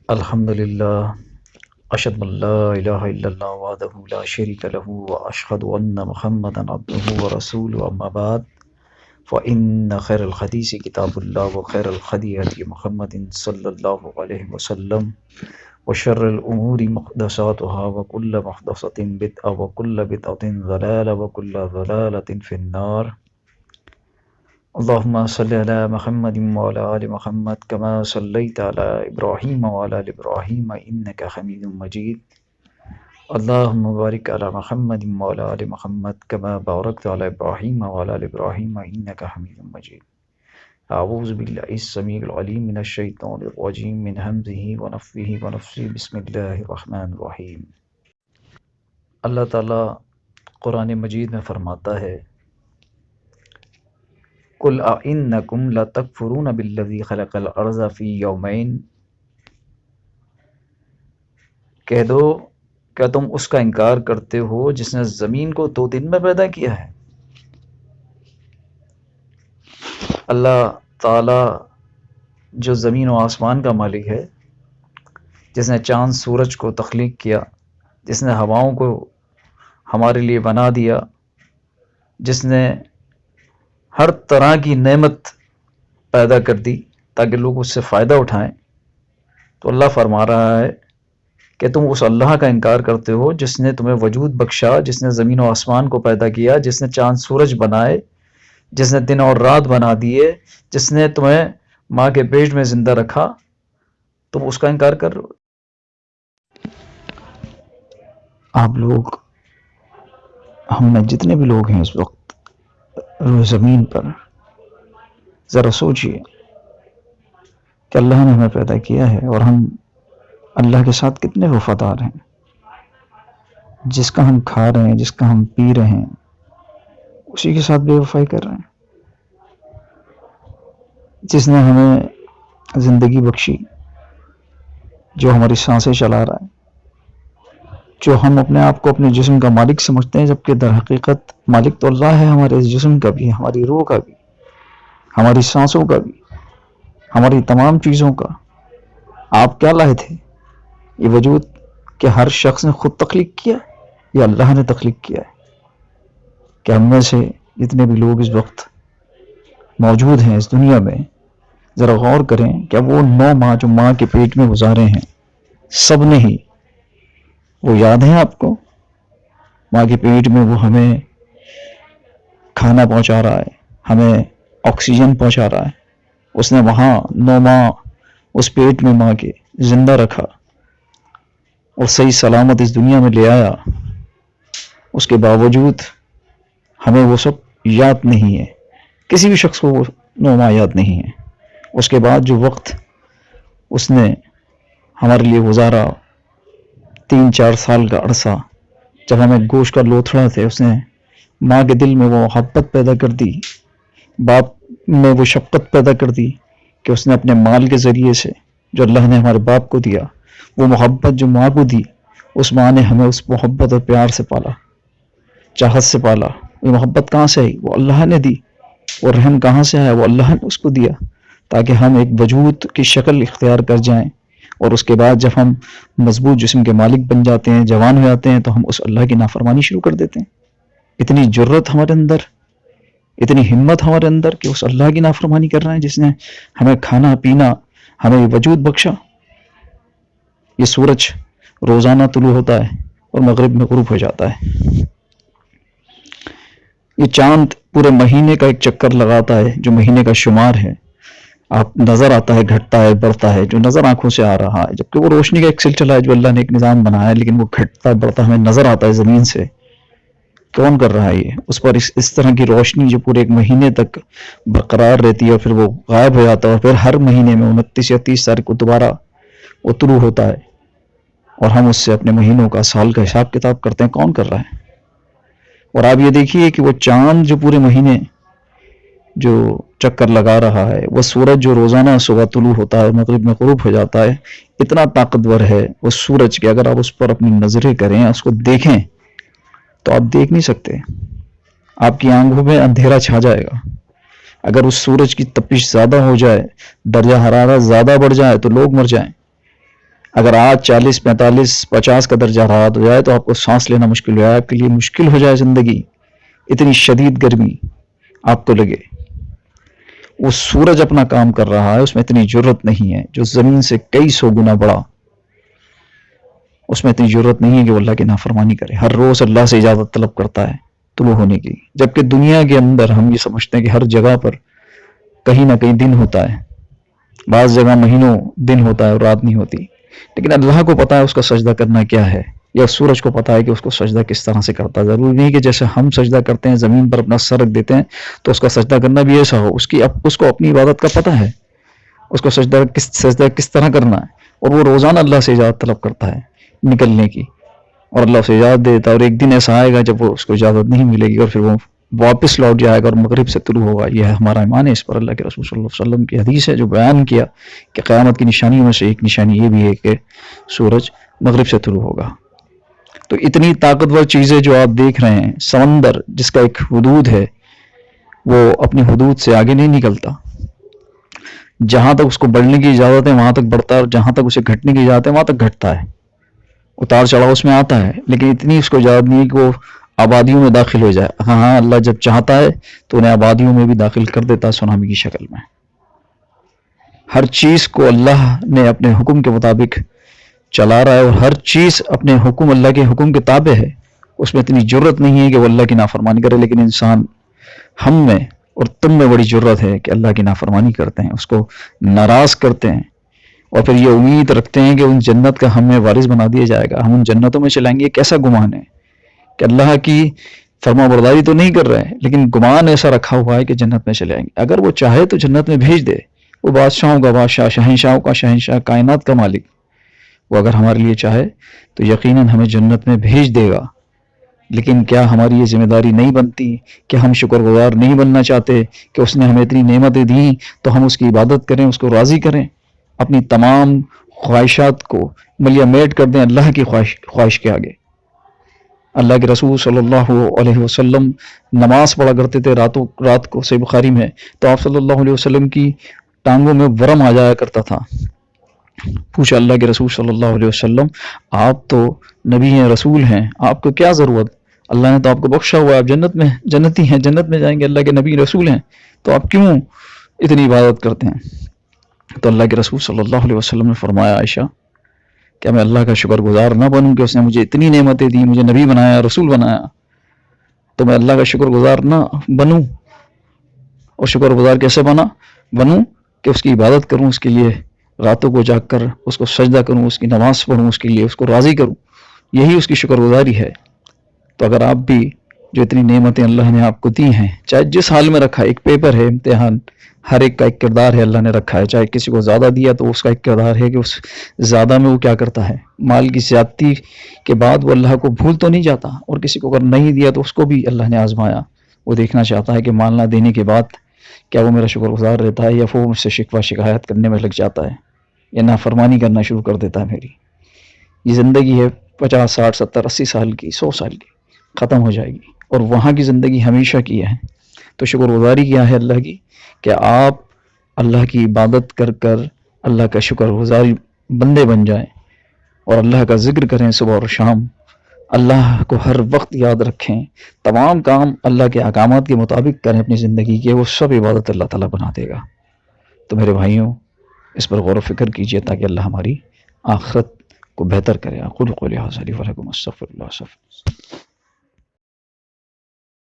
الحمد للہ اشهد ان لا الہ الا اللہ وحدہ لا شریک لہ واشهد ان محمدا عبدہ ورسولہ اما بعد فان خیر الحدیث کتاب اللہ وخیر الهدی هدی محمد صلی اللہ علیہ وسلم وشر الامور محدثاتها وکل محدثۃ بدعہ وکل بدعۃ ضلالہ وکل ضلالۃ فی النار۔ اللهم صل على محمد وعلى آل محمد كما صليت على إبراهيم وعلى آل إبراهيم إنك حميد مجيد۔ اللهم بارك على محمد وعلى آل محمد كما باركت على إبراهيم وعلى آل إبراهيم إنك حميد مجيد۔ أعوذ بالله السميع العليم من الشيطان الرجيم من همزه ونفثه ونفثه بسم الله الرحمن الرحيم۔ اللہ تعالیٰ قرآن مجید میں فرماتا ہے قُلْ أَإِنَّكُمْ لَتَكْفُرُونَ بِالَّذِي خَلَقَ الْأَرْضَ فِي يَوْمَيْنِ، کہہ دو کیا تم اس کا انکار کرتے ہو جس نے زمین کو 2 دن میں پیدا کیا ہے؟ اللہ تعالی جو زمین و آسمان کا مالک ہے، جس نے چاند سورج کو تخلیق کیا، جس نے ہواؤں کو ہمارے لیے بنا دیا، جس نے ہر طرح کی نعمت پیدا کر دی تاکہ لوگ اس سے فائدہ اٹھائیں، تو اللہ فرما رہا ہے کہ تم اس اللہ کا انکار کرتے ہو جس نے تمہیں وجود بخشا، جس نے زمین و آسمان کو پیدا کیا، جس نے چاند سورج بنائے، جس نے دن اور رات بنا دیے، جس نے تمہیں ماں کے پیٹ میں زندہ رکھا، تم اس کا انکار کر رہے ہو۔ آپ لوگ، ہم میں جتنے بھی لوگ ہیں اس وقت زمین پر، ذرا سوچئے کہ اللہ نے ہمیں پیدا کیا ہے اور ہم اللہ کے ساتھ کتنے وفادار ہیں۔ جس کا ہم کھا رہے ہیں، جس کا ہم پی رہے ہیں، اسی کے ساتھ بے وفائی کر رہے ہیں۔ جس نے ہمیں زندگی بخشی، جو ہماری سانسیں چلا رہا ہے، جو ہم اپنے آپ کو اپنے جسم کا مالک سمجھتے ہیں، جبکہ در حقیقت مالک تو اللہ ہے، ہمارے اس جسم کا بھی، ہماری روح کا بھی، ہماری سانسوں کا بھی، ہماری تمام چیزوں کا۔ آپ کیا لائے تھے؟ یہ وجود کہ ہر شخص نے خود تخلیق کیا یا اللہ نے تخلیق کیا ہے؟ کہ ہم میں سے جتنے بھی لوگ اس وقت موجود ہیں اس دنیا میں، ذرا غور کریں کہ وہ 9 ماہ جو ماں کے پیٹ میں گزارے ہیں، سب نے ہی، وہ یاد ہیں آپ کو؟ ماں کے پیٹ میں وہ ہمیں کھانا پہنچا رہا ہے، ہمیں آکسیجن پہنچا رہا ہے۔ اس نے وہاں 9 ماہ اس پیٹ میں ماں کے زندہ رکھا اور صحیح سلامت اس دنیا میں لے آیا۔ اس کے باوجود ہمیں وہ سب یاد نہیں ہے، کسی بھی شخص کو وہ 9 ماہ یاد نہیں ہے۔ اس کے بعد جو وقت اس نے ہمارے لیے گزارا، 3-4 سال کا عرصہ، جب ہمیں گوشت کا لوتھڑا تھے، اس نے ماں کے دل میں وہ محبت پیدا کر دی، باپ میں وہ شفقت پیدا کر دی کہ اس نے اپنے مال کے ذریعے سے جو اللہ نے ہمارے باپ کو دیا، وہ محبت جو ماں کو دی، اس ماں نے ہمیں اس محبت اور پیار سے پالا، چاہت سے پالا۔ وہ محبت کہاں سے آئی؟ وہ اللہ نے دی۔ وہ رحم کہاں سے آیا؟ وہ اللہ نے اس کو دیا، تاکہ ہم ایک وجود کی شکل اختیار کر جائیں، اور اس کے بعد جب ہم مضبوط جسم کے مالک بن جاتے ہیں، جوان ہو جاتے ہیں، تو ہم اس اللہ کی نافرمانی شروع کر دیتے ہیں۔ اتنی جرت ہمارے اندر، اتنی ہمت ہمارے اندر کہ اس اللہ کی نافرمانی کر رہے ہیں جس نے ہمیں کھانا پینا، ہمیں یہ وجود بخشا۔ یہ سورج روزانہ طلوع ہوتا ہے اور مغرب میں غروب ہو جاتا ہے۔ یہ چاند پورے مہینے کا ایک چکر لگاتا ہے، جو مہینے کا شمار ہے، آپ نظر آتا ہے، گھٹتا ہے، بڑھتا ہے، جو نظر آنکھوں سے آ رہا ہے، جبکہ وہ روشنی کا ایک سلسلہ ہے جو اللہ نے ایک نظام بنایا ہے، لیکن وہ گھٹتا بڑھتا ہمیں نظر آتا ہے زمین سے۔ کون کر رہا ہے یہ؟ اس پر اس طرح کی روشنی جو پورے ایک مہینے تک برقرار رہتی ہے اور پھر وہ غائب ہو جاتا ہے، اور پھر ہر مہینے میں 29 یا 30 تاریخ کو دوبارہ وہ طلوع ہوتا ہے، اور ہم اس سے اپنے مہینوں کا، سال کا حساب کتاب کرتے ہیں۔ کون کر رہا ہے؟ اور آپ یہ دیکھیے کہ وہ چاند جو پورے مہینے جو چکر لگا رہا ہے، وہ سورج جو روزانہ صبح طلوع ہوتا ہے اور مغرب میں غروب ہو جاتا ہے، اتنا طاقتور ہے وہ سورج کہ اگر آپ اس پر اپنی نظریں کریں، اس کو دیکھیں، تو آپ دیکھ نہیں سکتے، آپ کی آنکھوں میں اندھیرا چھا جائے گا۔ اگر اس سورج کی تپش زیادہ ہو جائے، درجہ حرارت زیادہ بڑھ جائے، تو لوگ مر جائیں۔ اگر آج 40 45 50 کا درجہ حرارت ہو جائے تو آپ کو سانس لینا مشکل ہو جائے، آپ کے لیے مشکل ہو جائے زندگی، اتنی شدید گرمی آپ کو لگے. وہ سورج اپنا کام کر رہا ہے، اس میں اتنی جرت نہیں ہے، جو زمین سے کئی سو گنا بڑا، اس میں اتنی ضرورت نہیں ہے کہ وہ اللہ کی نافرمانی کرے. ہر روز اللہ سے اجازت طلب کرتا ہے طلوع ہونے کی، جبکہ دنیا کے اندر ہم یہ سمجھتے ہیں کہ ہر جگہ پر کہیں نہ کہیں دن ہوتا ہے، بعض جگہ مہینوں دن ہوتا ہے اور رات نہیں ہوتی، لیکن اللہ کو پتا ہے اس کا سجدہ کرنا کیا ہے، یا سورج کو پتا ہے کہ اس کو سجدہ کس طرح سے کرتا ہے. ضروری نہیں کہ جیسے ہم سجدہ کرتے ہیں زمین پر اپنا سر رکھ دیتے ہیں تو اس کا سجدہ کرنا بھی ایسا ہو. اس کو اپنی عبادت کا پتہ ہے، اس کو سجدہ کس طرح کرنا ہے، اور وہ روزانہ اللہ سے اجازت طلب کرتا ہے نکلنے کی، اور اللہ اسے اجازت دیتا ہے. اور ایک دن ایسا آئے گا جب وہ اس کو اجازت نہیں ملے گی اور پھر وہ واپس لوٹ جائے گا اور مغرب سے طلوع ہوگا. یہ ہے ہمارا ایمان ہے اس پر. اللہ کے رسول صلی اللہ علیہ وسلم کی حدیث ہے جو بیان کیا کہ قیامت کی نشانیوں میں سے ایک نشانی یہ بھی ہے کہ سورج مغرب سے طلوع ہوگا. تو اتنی طاقتور چیزیں جو آپ دیکھ رہے ہیں، سمندر جس کا ایک حدود ہے وہ اپنی حدود سے آگے نہیں نکلتا، جہاں تک اس کو بڑھنے کی اجازت ہے وہاں تک بڑھتا ہے، اور جہاں تک اسے گھٹنے کی اجازت ہے وہاں تک گھٹتا ہے. اتار چڑھاؤ اس میں آتا ہے، لیکن اتنی اس کو اجازت نہیں ہے کہ وہ آبادیوں میں داخل ہو جائے. ہاں اللہ جب چاہتا ہے تو انہیں آبادیوں میں بھی داخل کر دیتا ہے سونامی کی شکل میں. ہر چیز کو اللہ نے اپنے حکم کے مطابق چلا رہا ہے، اور ہر چیز اپنے حکم اللہ کے حکم کے تابع ہے. اس میں اتنی جرت نہیں ہے کہ وہ اللہ کی نافرمانی کرے، لیکن انسان ہم میں اور تم میں بڑی جرت ہے کہ اللہ کی نافرمانی کرتے ہیں، اس کو ناراض کرتے ہیں، اور پھر یہ امید رکھتے ہیں کہ ان جنت کا ہمیں وارث بنا دیا جائے گا، ہم ان جنتوں میں چلائیں گے. کیسا گمان ہے کہ اللہ کی فرما برداری تو نہیں کر رہے ہیں، لیکن گمان ایسا رکھا ہوا ہے کہ جنت میں چلے آئیں گے. اگر وہ چاہے تو جنت میں بھیج دے، وہ بادشاہوں کا بادشاہ، شہنشاہوں کا شہنشاہ، کائنات کا مالک، وہ اگر ہمارے لیے چاہے تو یقیناً ہمیں جنت میں بھیج دے گا. لیکن کیا ہماری یہ ذمہ داری نہیں بنتی کہ ہم شکر گزار نہیں بننا چاہتے کہ اس نے ہمیں اتنی نعمتیں دیں تو ہم اس کی عبادت کریں، اس کو راضی کریں، اپنی تمام خواہشات کو ملیا میٹ کر دیں اللہ کی خواہش کے آگے. اللہ کے رسول صلی اللہ علیہ وسلم نماز پڑھا کرتے تھے رات کو، صحیح بخاری میں، تو آپ صلی اللہ علیہ وسلم کی ٹانگوں میں ورم آ جایا کرتا تھا. پوچھا اللہ کے رسول صلی اللہ علیہ وسلم، آپ تو نبی ہیں، رسول ہیں، آپ کو کیا ضرورت، اللہ نے تو آپ کو بخشا ہوا ہے، آپ جنت میں جنتی ہیں، جنت میں جائیں گے، اللہ کے نبی رسول ہیں، تو آپ کیوں اتنی عبادت کرتے ہیں؟ تو اللہ کے رسول صلی اللہ علیہ وسلم نے فرمایا، عائشہ کیا میں اللہ کا شکر گزار نہ بنوں کہ اس نے مجھے اتنی نعمتیں دی، مجھے نبی بنایا، رسول بنایا، تو میں اللہ کا شکر گزار نہ بنوں؟ اور شکر گزار کیسے بنوں کہ اس کی عبادت کروں، اس کے لیے راتوں کو جاگ کر اس کو سجدہ کروں، اس کی نماز پڑھوں، اس کے لیے اس کو راضی کروں، یہی اس کی شکر گزاری ہے. تو اگر آپ بھی جو اتنی نعمتیں اللہ نے آپ کو دی ہیں، چاہے جس حال میں رکھا ہے، ایک پیپر ہے، امتحان، ہر ایک کا ایک کردار ہے اللہ نے رکھا ہے. چاہے کسی کو زیادہ دیا تو اس کا ایک کردار ہے کہ اس زیادہ میں وہ کیا کرتا ہے، مال کی زیادتی کے بعد وہ اللہ کو بھول تو نہیں جاتا، اور کسی کو اگر نہیں دیا تو اس کو بھی اللہ نے آزمایا. وہ دیکھنا چاہتا ہے کہ مال نہ دینے کے بعد کیا وہ میرا شکر گزار رہتا ہے، یا وہ مجھ سے شکوہ شکایت کرنے میں لگ جاتا ہے، یا نافرمانی کرنا شروع کر دیتا ہے. میری یہ زندگی ہے 50 60 70 80 سال کی، 100 سال کی، ختم ہو جائے گی، اور وہاں کی زندگی ہمیشہ کی ہے. تو شکر گزاری کیا ہے اللہ کی کہ آپ اللہ کی عبادت کر کر اللہ کا شکر گزار بندے بن جائیں، اور اللہ کا ذکر کریں صبح اور شام، اللہ کو ہر وقت یاد رکھیں، تمام کام اللہ کے احکامات کے مطابق کریں اپنی زندگی کے، وہ سب عبادت اللہ تعالیٰ بنا دے گا. تو میرے بھائیوں، اس پر غور و فکر کیجئے تاکہ اللہ ہماری آخرت کو بہتر کرے. اقول قولی ھذا ولکم استغفر اللہ.